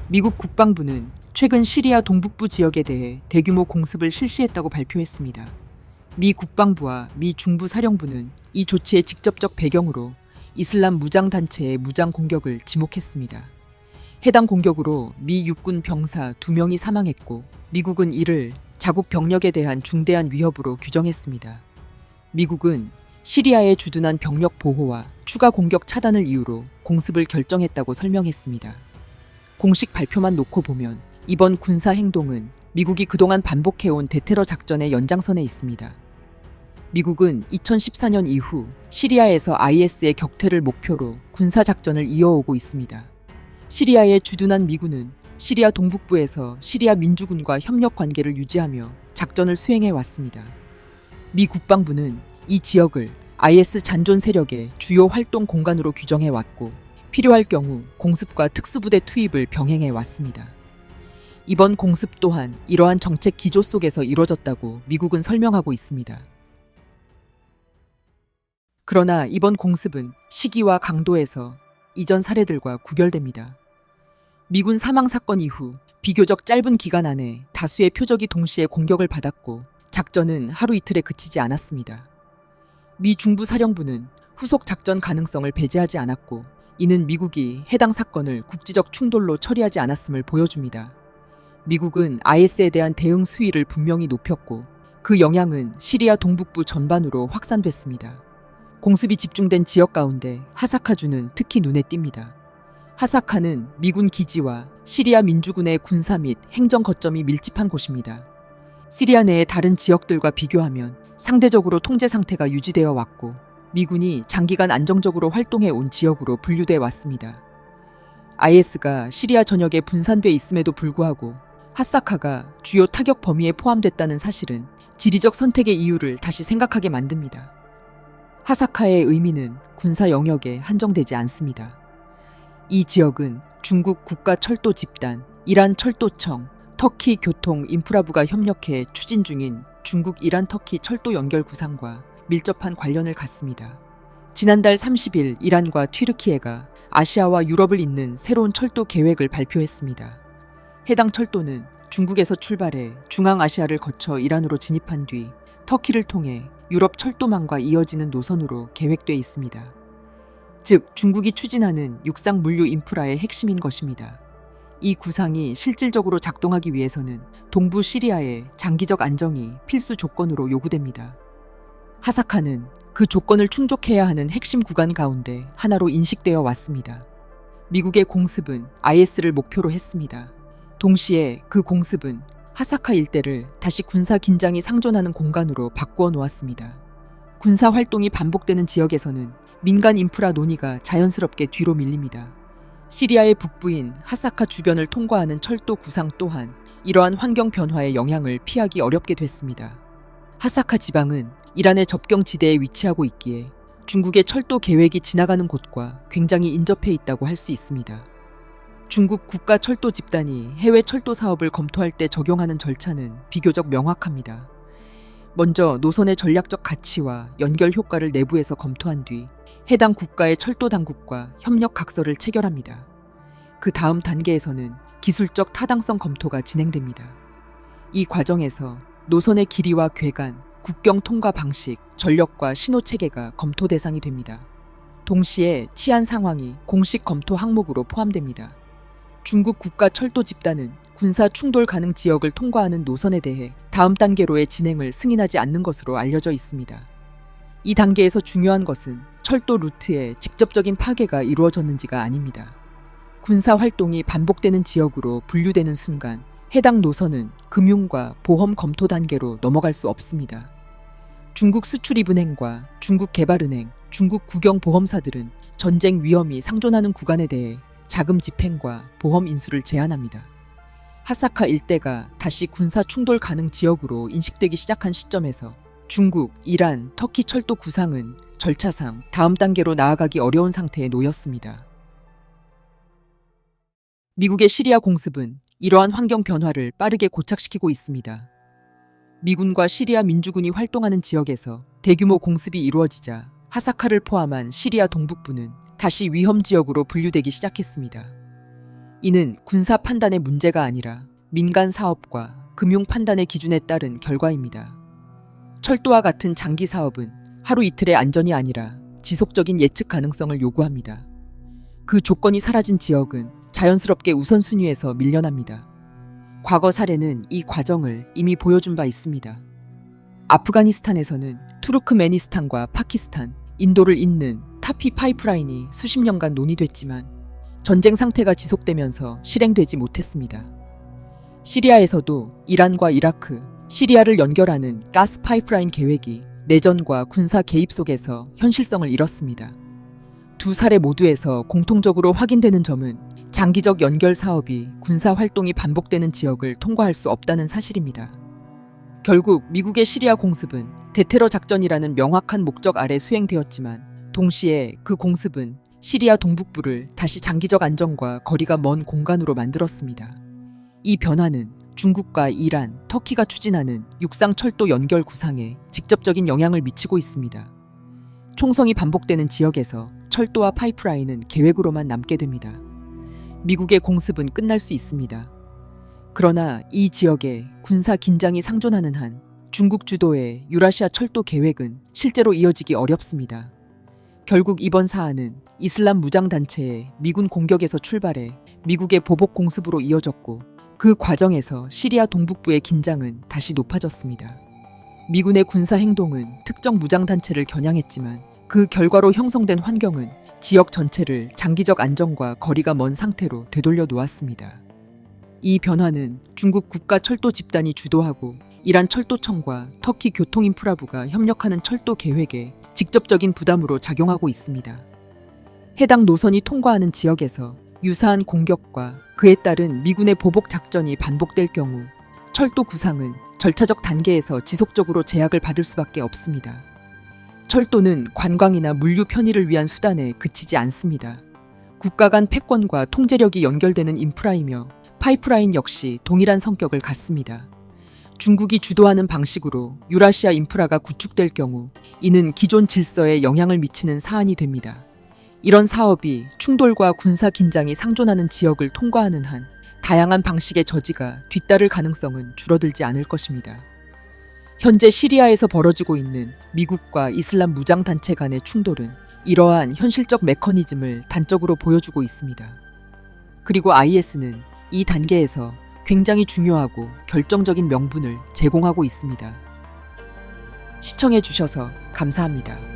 미국 국방부는 최근 시리아 동북부 지역에 대해 대규모 공습을 실시했다고 발표했습니다. 미 국방부와 미 중부 사령부는 이 조치의 직접적 배경으로 이슬람 무장단체의 무장 공격을 지목했습니다. 해당 공격으로 미 육군 병사 2명이 사망했고 미국은 이를 자국 병력에 대한 중대한 위협으로 규정했습니다. 미국은 시리아에 주둔한 병력 보호와 추가 공격 차단을 이유로 공습을 결정했다고 설명했습니다. 공식 발표만 놓고 보면 이번 군사 행동은 미국이 그동안 반복해온 대테러 작전의 연장선에 있습니다. 미국은 2014년 이후 시리아에서 IS의 격퇴를 목표로 군사 작전을 이어오고 있습니다. 시리아에 주둔한 미군은 시리아 동북부에서 시리아 민주군과 협력 관계를 유지하며 작전을 수행해 왔습니다. 미 국방부는 이 지역을 IS 잔존 세력의 주요 활동 공간으로 규정해 왔고 필요할 경우 공습과 특수부대 투입을 병행해 왔습니다. 이번 공습 또한 이러한 정책 기조 속에서 이뤄졌다고 미국은 설명하고 있습니다. 그러나 이번 공습은 시기와 강도에서 이전 사례들과 구별됩니다. 미군 사망 사건 이후 비교적 짧은 기간 안에 다수의 표적이 동시에 공격을 받았고 작전은 하루 이틀에 그치지 않았습니다. 미 중부 사령부는 후속 작전 가능성을 배제하지 않았고 이는 미국이 해당 사건을 국지적 충돌로 처리하지 않았음을 보여줍니다. 미국은 IS에 대한 대응 수위를 분명히 높였고 그 영향은 시리아 동북부 전반으로 확산됐습니다. 공습이 집중된 지역 가운데 하사카주는 특히 눈에 띕니다. 하사카는 미군 기지와 시리아 민주군의 군사 및 행정 거점이 밀집한 곳입니다. 시리아 내의 다른 지역들과 비교하면 상대적으로 통제 상태가 유지되어 왔고 미군이 장기간 안정적으로 활동해 온 지역으로 분류돼 왔습니다. IS가 시리아 전역에 분산돼 있음에도 불구하고 하사카가 주요 타격 범위에 포함됐다는 사실은 지리적 선택의 이유를 다시 생각하게 만듭니다. 하사카의 의미는 군사 영역에 한정되지 않습니다. 이 지역은 중국 국가철도 집단, 이란 철도청, 터키 교통 인프라부가 협력해 추진 중인 중국 이란 터키 철도 연결 구상과 밀접한 관련을 갖습니다. 지난달 30일 이란과 튀르키예가 아시아와 유럽을 잇는 새로운 철도 계획을 발표했습니다. 해당 철도는 중국에서 출발해 중앙아시아를 거쳐 이란으로 진입한 뒤 터키를 통해 유럽 철도망과 이어지는 노선으로 계획돼 있습니다. 즉 중국이 추진하는 육상 물류 인프라의 핵심인 것입니다. 이 구상이 실질적으로 작동하기 위해서는 동부 시리아의 장기적 안정이 필수 조건으로 요구됩니다. 하사카는 그 조건을 충족해야 하는 핵심 구간 가운데 하나로 인식되어 왔습니다. 미국의 공습은 IS를 목표로 했습니다. 동시에 그 공습은 하사카 일대를 다시 군사 긴장이 상존하는 공간으로 바꾸어 놓았습니다. 군사 활동이 반복되는 지역에서는 민간 인프라 논의가 자연스럽게 뒤로 밀립니다. 시리아의 북부인 하사카 주변을 통과하는 철도 구상 또한 이러한 환경 변화의 영향을 피하기 어렵게 됐습니다. 하사카 지방은 이란의 접경 지대에 위치하고 있기에 중국의 철도 계획이 지나가는 곳과 굉장히 인접해 있다고 할 수 있습니다. 중국 국가 철도 집단이 해외 철도 사업을 검토할 때 적용하는 절차는 비교적 명확합니다. 먼저 노선의 전략적 가치와 연결 효과를 내부에서 검토한 뒤 해당 국가의 철도 당국과 협력 각서를 체결합니다. 그 다음 단계에서는 기술적 타당성 검토가 진행됩니다. 이 과정에서 노선의 길이와 궤간, 국경 통과 방식, 전력과 신호 체계가 검토 대상이 됩니다. 동시에 치안 상황이 공식 검토 항목으로 포함됩니다. 중국 국가 철도 집단은 군사 충돌 가능 지역을 통과하는 노선에 대해 다음 단계로의 진행을 승인하지 않는 것으로 알려져 있습니다. 이 단계에서 중요한 것은 철도 루트에 직접적인 파괴가 이루어졌는지가 아닙니다. 군사 활동이 반복되는 지역으로 분류되는 순간 해당 노선은 금융과 보험 검토 단계로 넘어갈 수 없습니다. 중국 수출입은행과 중국개발은행, 중국 국영보험사들은 전쟁 위험이 상존하는 구간에 대해 자금 집행과 보험 인수를 제한합니다. 하사카 일대가 다시 군사 충돌 가능 지역으로 인식되기 시작한 시점에서 중국, 이란, 터키 철도 구상은 절차상 다음 단계로 나아가기 어려운 상태에 놓였습니다. 미국의 시리아 공습은 이러한 환경 변화를 빠르게 고착시키고 있습니다. 미군과 시리아 민주군이 활동하는 지역에서 대규모 공습이 이루어지자 하사카를 포함한 시리아 동북부는 다시 위험 지역으로 분류되기 시작했습니다. 이는 군사 판단의 문제가 아니라 민간 사업과 금융 판단의 기준에 따른 결과입니다. 철도와 같은 장기 사업은 하루 이틀의 안전이 아니라 지속적인 예측 가능성을 요구합니다. 그 조건이 사라진 지역은 자연스럽게 우선순위에서 밀려납니다. 과거 사례는 이 과정을 이미 보여준 바 있습니다. 아프가니스탄에서는 투르크메니스탄과 파키스탄, 인도를 잇는 타피 파이프라인이 수십 년간 논의됐지만 전쟁 상태가 지속되면서 실행되지 못했습니다. 시리아에서도 이란과 이라크, 시리아를 연결하는 가스 파이프라인 계획이 내전과 군사 개입 속에서 현실성을 잃었습니다. 두 사례 모두에서 공통적으로 확인되는 점은 장기적 연결 사업이 군사 활동이 반복되는 지역을 통과할 수 없다는 사실입니다. 결국 미국의 시리아 공습은 대테러 작전이라는 명확한 목적 아래 수행되었지만 동시에 그 공습은 시리아 동북부를 다시 장기적 안정과 거리가 먼 공간으로 만들었습니다. 이 변화는 중국과 이란, 터키가 추진하는 육상 철도 연결 구상에 직접적인 영향을 미치고 있습니다. 총성이 반복되는 지역에서 철도와 파이프라인은 계획으로만 남게 됩니다. 미국의 공습은 끝날 수 있습니다. 그러나 이 지역에 군사 긴장이 상존하는 한 중국 주도의 유라시아 철도 계획은 실제로 이어지기 어렵습니다. 결국 이번 사안은 이슬람 무장단체의 미군 공격에서 출발해 미국의 보복 공습으로 이어졌고 그 과정에서 시리아 동북부의 긴장은 다시 높아졌습니다. 미군의 군사 행동은 특정 무장단체를 겨냥했지만 그 결과로 형성된 환경은 지역 전체를 장기적 안정과 거리가 먼 상태로 되돌려 놓았습니다. 이 변화는 중국 국가철도 집단이 주도하고 이란 철도청과 터키 교통인프라부가 협력하는 철도 계획에 직접적인 부담으로 작용하고 있습니다. 해당 노선이 통과하는 지역에서 유사한 공격과 그에 따른 미군의 보복 작전이 반복될 경우 철도 구상은 절차적 단계에서 지속적으로 제약을 받을 수밖에 없습니다. 철도는 관광이나 물류 편의를 위한 수단에 그치지 않습니다. 국가 간 패권과 통제력이 연결되는 인프라이며 파이프라인 역시 동일한 성격을 갖습니다. 중국이 주도하는 방식으로 유라시아 인프라가 구축될 경우 이는 기존 질서에 영향을 미치는 사안이 됩니다. 이런 사업이 충돌과 군사 긴장이 상존하는 지역을 통과하는 한 다양한 방식의 저지가 뒤따를 가능성은 줄어들지 않을 것입니다. 현재 시리아에서 벌어지고 있는 미국과 이슬람 무장단체 간의 충돌은 이러한 현실적 메커니즘을 단적으로 보여주고 있습니다. 그리고 IS는 이 단계에서 굉장히 중요하고 결정적인 명분을 제공하고 있습니다. 시청해 주셔서 감사합니다.